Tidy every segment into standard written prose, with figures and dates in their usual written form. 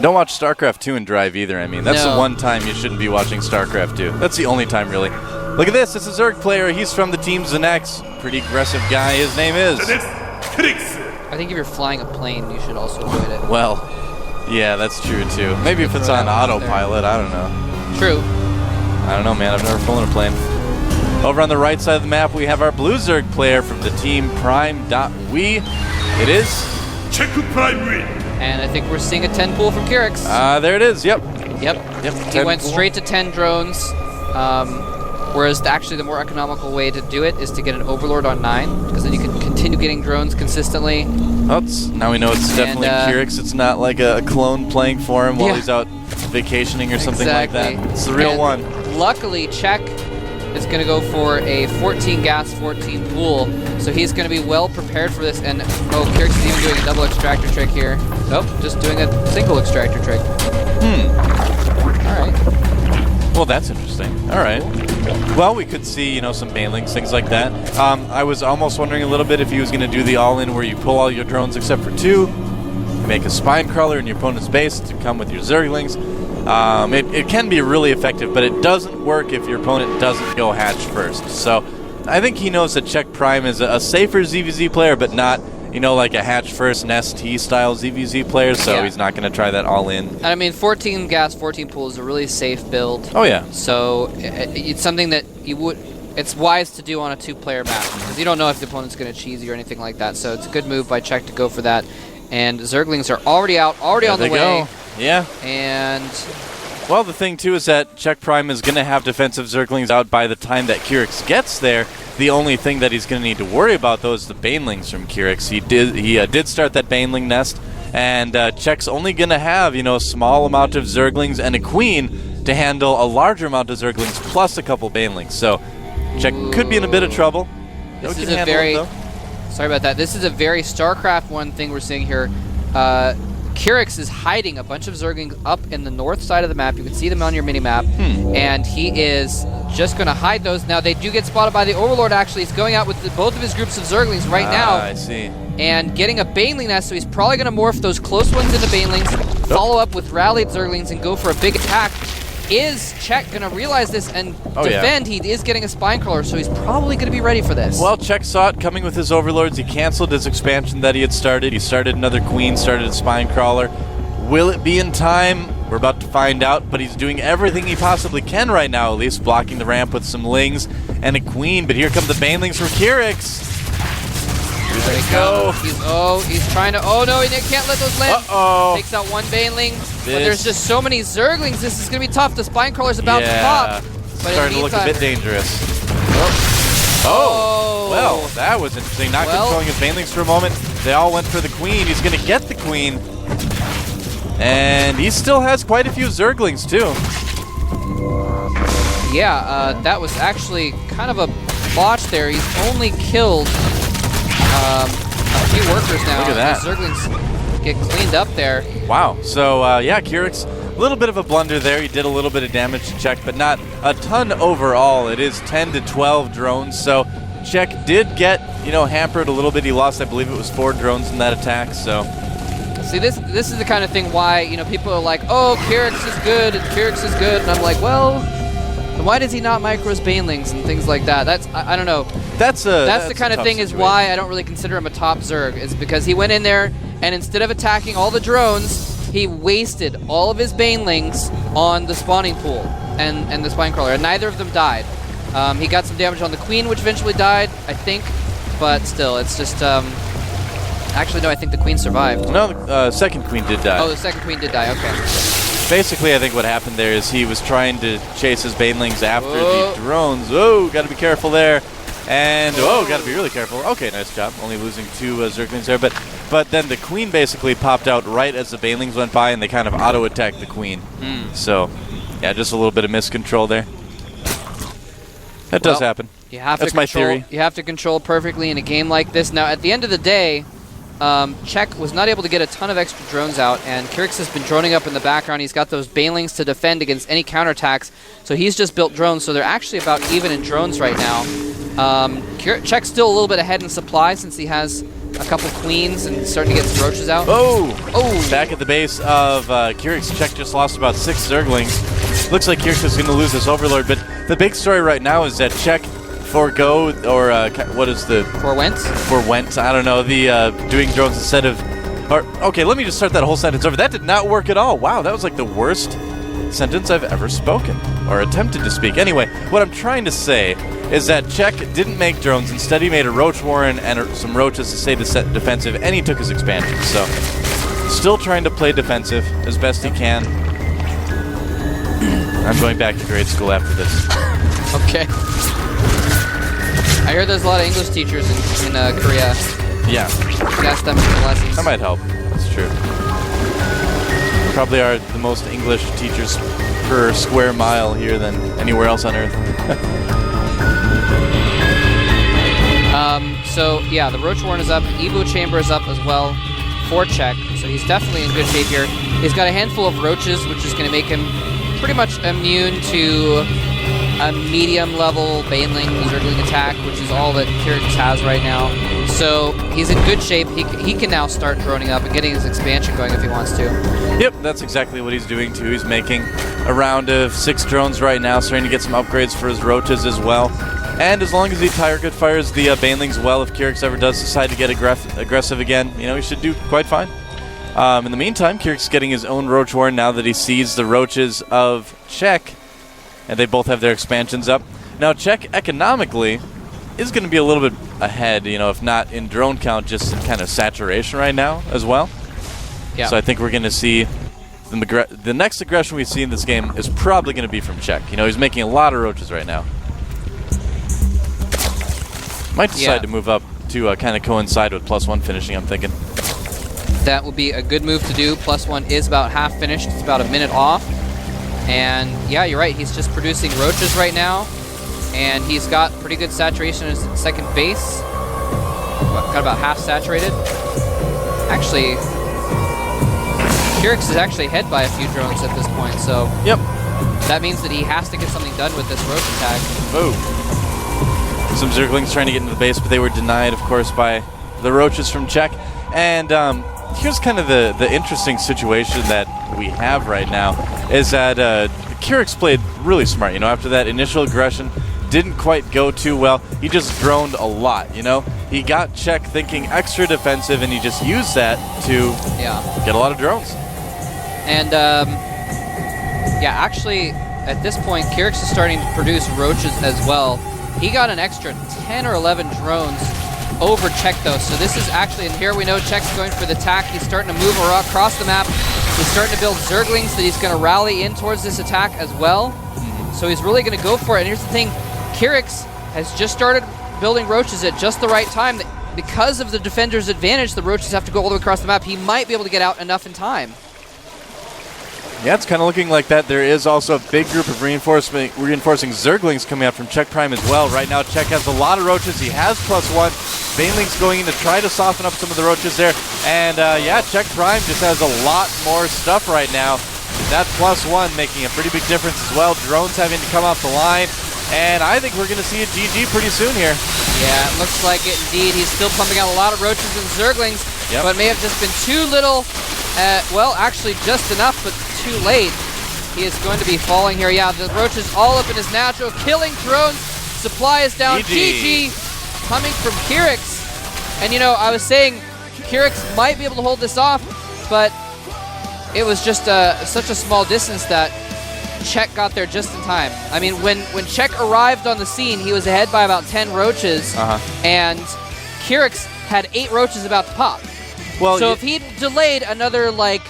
Don't watch Starcraft 2 and drive either. I mean, that's the one time you shouldn't be watching Starcraft 2. That's the only time, really. Look at this. This is a Zerg player. He's from the team Zenex. Pretty aggressive guy. His name is Kyrix. I think if you're flying a plane, you should also avoid it. Well, yeah, that's true, too. Maybe if it's on autopilot, I don't know. True. I don't know, man. I've never flown a plane. Over on the right side of the map, we have our blue Zerg player from the team Prime.we. It is Check Prime. And I think we're seeing a 10 pool from Kyrix. There it is. Yep. He went straight to 10 drones. Whereas actually the more economical way to do it is to get an Overlord on 9, because then you can continue getting drones consistently. Oh, now we know it's definitely Kyrix. It's not like a clone playing for him while he's out vacationing or something like that. It's the real one. Luckily, Czech is going to go for a 14 gas, 14 pool, so he's going to be well prepared for this. And Kyrix is even doing a double extractor trick here. Nope, just doing a single extractor trick. All right. Well, that's interesting. All right. Well, we could see, some banelings, things like that. I was almost wondering a little bit if he was going to do the all-in where you pull all your drones except for 2, you make a spine crawler in your opponent's base to come with your Zerglings. It can be really effective, but it doesn't work if your opponent doesn't go hatch first. So I think he knows that Czech Prime is a safer ZVZ player, but not, like a hatch first Nest T style ZVZ player, so he's not going to try that all in. And I mean, 14 gas, 14 pool is a really safe build. Oh, yeah. So it's something that it's wise to do on a 2-player map, because you don't know if the opponent's going to cheese you or anything like that. So it's a good move by Czech to go for that. And Zerglings are already out, on the way. Go. Yeah. And well, the thing too is that Czech Prime is going to have defensive Zerglings out by the time that Kyrix gets there. The only thing that he's going to need to worry about, though, is the banelings from Kyrix. He did start that baneling nest, and Czech's only going to have a small amount of Zerglings and a queen to handle a larger amount of Zerglings plus a couple banelings. So Czech could be in a bit of trouble. This is a very sorry about that. This is a very StarCraft 1 thing we're seeing here. Kyrix is hiding a bunch of Zerglings up in the north side of the map. You can see them on your mini-map. And he is just going to hide those. Now, they do get spotted by the Overlord, actually. He's going out with both of his groups of Zerglings right now. I see. And getting a Baneling nest, so he's probably going to morph those close ones into Banelings, follow up with rallied Zerglings, and go for a big attack. Is Czech going to realize this and defend? He is getting a spine crawler, so he's probably going to be ready for this. Well, Czech saw it coming with his Overlords. He canceled his expansion that he had started. He started another queen, started a spine crawler. Will it be in time? We're about to find out, but he's doing everything he possibly can right now, at least blocking the ramp with some lings and a queen. But here come the banelings from Kyrix. There they go. He's trying to. Oh no, he can't let those land. Takes out one baneling. But there's just so many Zerglings. This is going to be tough. The spine crawler's about to pop. But starting to look a bit dangerous. Well, that was interesting. Not controlling his banelings for a moment. They all went for the queen. He's going to get the queen. And he still has quite a few Zerglings, too. Yeah, that was actually kind of a botch there. He's only killed a few workers now. Look at that. The Zerglings get cleaned up there. Wow. So, yeah, Kyrix, a little bit of a blunder there. He did a little bit of damage to Czech, but not a ton overall. It is 10 to 12 drones. So Czech did get, hampered a little bit. He lost, I believe it was 4 drones in that attack. So see, this is the kind of thing why, people are like, oh, Kyrix is good, and Kyrix is good. And I'm like, well, then why does he not micro his banelings and things like that? That's, I don't know. That's the kind of thing is why I don't really consider him a top Zerg, is because he went in there and instead of attacking all the drones, he wasted all of his banelings on the spawning pool and the spine crawler, and neither of them died. He got some damage on the queen, which eventually died, I think, but still, it's just, actually, no, I think the queen survived. No, the second queen did die. Oh, the second queen did die, okay. Basically, I think what happened there is he was trying to chase his banelings after the drones. Oh, got to be careful there. And, got to be really careful. Okay, nice job. Only losing 2 Zerglings there. But then the queen basically popped out right as the banelings went by, and they kind of auto-attacked the queen. So, yeah, just a little bit of miscontrol there. That does happen. That's my theory. You have to control perfectly in a game like this. Now, at the end of the day, Czech was not able to get a ton of extra drones out, and Kyrix has been droning up in the background. He's got those banelings to defend against any counterattacks, so he's just built drones, so they're actually about even in drones right now. Czech's still a little bit ahead in supply since he has a couple queens and starting to get some roaches out. Oh! Back at the base of Kyrix, Czech just lost about 6 Zerglings. Looks like Kyrix is going to lose this Overlord, but the big story right now is that Czech forego, or what is the... Forwent, I don't know, the doing drones instead of... Okay, let me just start that whole sentence over. That did not work at all. Wow, that was like the worst sentence I've ever spoken, or attempted to speak. Anyway, what I'm trying to say is that Czech didn't make drones. Instead, he made a Roach Warren and some roaches to stay defensive, and he took his expansion. So, still trying to play defensive as best he can. I'm going back to grade school after this. Okay. I hear there's a lot of English teachers in Korea. Yeah. Ask them for lessons. That might help. That's true. Probably are the most English teachers per square mile here than anywhere else on Earth. So, yeah, the Roach Warren is up. Evo Chamber is up as well for Czech. So he's definitely in good shape here. He's got a handful of roaches, which is going to make him pretty much immune to a medium-level Baneling Zergling attack, which is all that Kyrix has right now. So he's in good shape. He can now start droning up and getting his expansion going if he wants to. Yep, that's exactly what he's doing too. He's making a round of 6 drones right now, starting to get some upgrades for his roaches as well. And as long as he target fires the Banelings well, if Kyrix ever does decide to get aggressive again, you know, he should do quite fine. In the meantime, Kyrix is getting his own Roach Warren now that he sees the roaches of Czech, and they both have their expansions up. Now, Czech economically is going to be a little bit ahead, you know, if not in drone count, just in kind of saturation right now as well. Yeah. So I think we're going to see the next aggression we see in this game is probably going to be from Czech. You know, he's making a lot of roaches right now. Might decide to move up to kind of coincide with +1 finishing, I'm thinking. That would be a good move to do. +1 is about half finished. It's about a minute off. And yeah, you're right. He's just producing roaches right now. And he's got pretty good saturation in his second base. Got about half saturated. Actually, Kyrix is actually ahead by a few drones at this point. So yep, that means that he has to get something done with this roach attack. Oh. Some Zerglings trying to get into the base, but they were denied, of course, by the roaches from Czech. And here's kind of the interesting situation that we have right now, is that Kyrix played really smart. You know, after that initial aggression, didn't quite go too well. He just droned a lot, you know? He got Czech thinking extra defensive, and he just used that to get a lot of drones. And, yeah, actually, at this point, Kyrix is starting to produce roaches as well. He got an extra 10 or 11 drones over Czech, though. So this is actually, and here we know Czech's going for the attack. He's starting to move across the map. He's starting to build Zerglings that he's going to rally in towards this attack as well. So he's really going to go for it. And here's the thing, Kyrix has just started building roaches at just the right time. Because of the defender's advantage, the roaches have to go all the way across the map. He might be able to get out enough in time. Yeah, it's kind of looking like that. There is also a big group of reinforcing Zerglings coming out from Czech Prime as well. Right now, Czech has a lot of roaches. He has +1. Baneling's going in to try to soften up some of the roaches there. And yeah, Czech Prime just has a lot more stuff right now. That +1 making a pretty big difference as well. Drones having to come off the line. And I think we're going to see a GG pretty soon here. Yeah, it looks like it indeed. He's still pumping out a lot of roaches and Zerglings, but may have just been too little. Well, actually just enough, but too late. He is going to be falling here. Yeah, the roach is all up in his natural, killing drones. Supply is down. GG coming from Kyrix. And you know, I was saying Kyrix might be able to hold this off, but it was just such a small distance that Czech got there just in time. I mean, when Czech arrived on the scene, he was ahead by about 10 roaches, and Kyrix had 8 roaches about to pop. Well, so if he delayed another, like,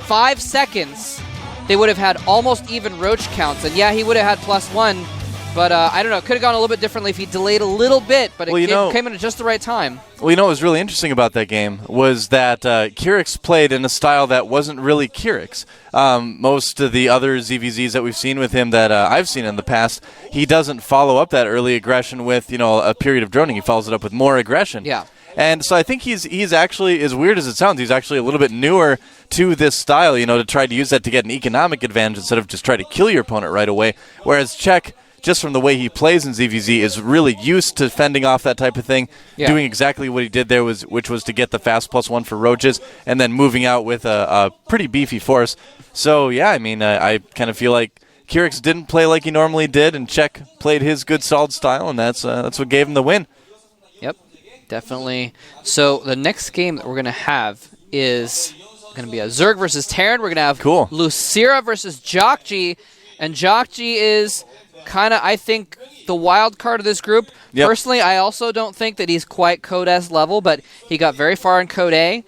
5 seconds, they would have had almost even roach counts. And yeah, he would have had +1, but I don't know. It could have gone a little bit differently if he delayed a little bit, but it came in at just the right time. Well, you know what was really interesting about that game was that Kyrix played in a style that wasn't really Kyrix. Most of the other ZVZs that we've seen with him that I've seen in the past, he doesn't follow up that early aggression with, you know, a period of droning. He follows it up with more aggression. Yeah. And so I think he's actually, as weird as it sounds, he's actually a little bit newer to this style, you know, to try to use that to get an economic advantage instead of just try to kill your opponent right away. Whereas Czech just from the way he plays in ZVZ, is really used to fending off that type of thing, doing exactly what he did there, which was to get the fast +1 for roaches, and then moving out with a pretty beefy force. So, yeah, I mean, I kind of feel like Kyrix didn't play like he normally did, and Czech played his good, solid style, and that's what gave him the win. Yep, definitely. So the next game that we're going to have is going to be a Zerg versus Terran. We're going to have Lucira versus Jockji, and Jockji is kind of, I think, the wild card of this group. Yep. Personally, I also don't think that he's quite Code S level, but he got very far in Code A,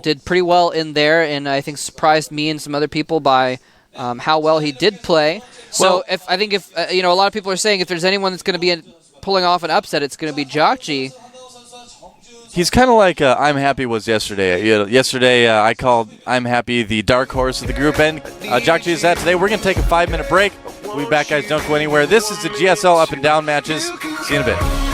did pretty well in there, and I think surprised me and some other people by how well he did play. So I think if a lot of people are saying if there's anyone that's going to be pulling off an upset, it's going to be Jockji. He's kind of like I'm Happy was yesterday. Yesterday, I called I'm Happy the dark horse of the group, and Jockji is that today. We're going to take a 5-minute break. We'll be back, guys. Don't go anywhere. This is the GSL Up and Down matches. See you in a bit.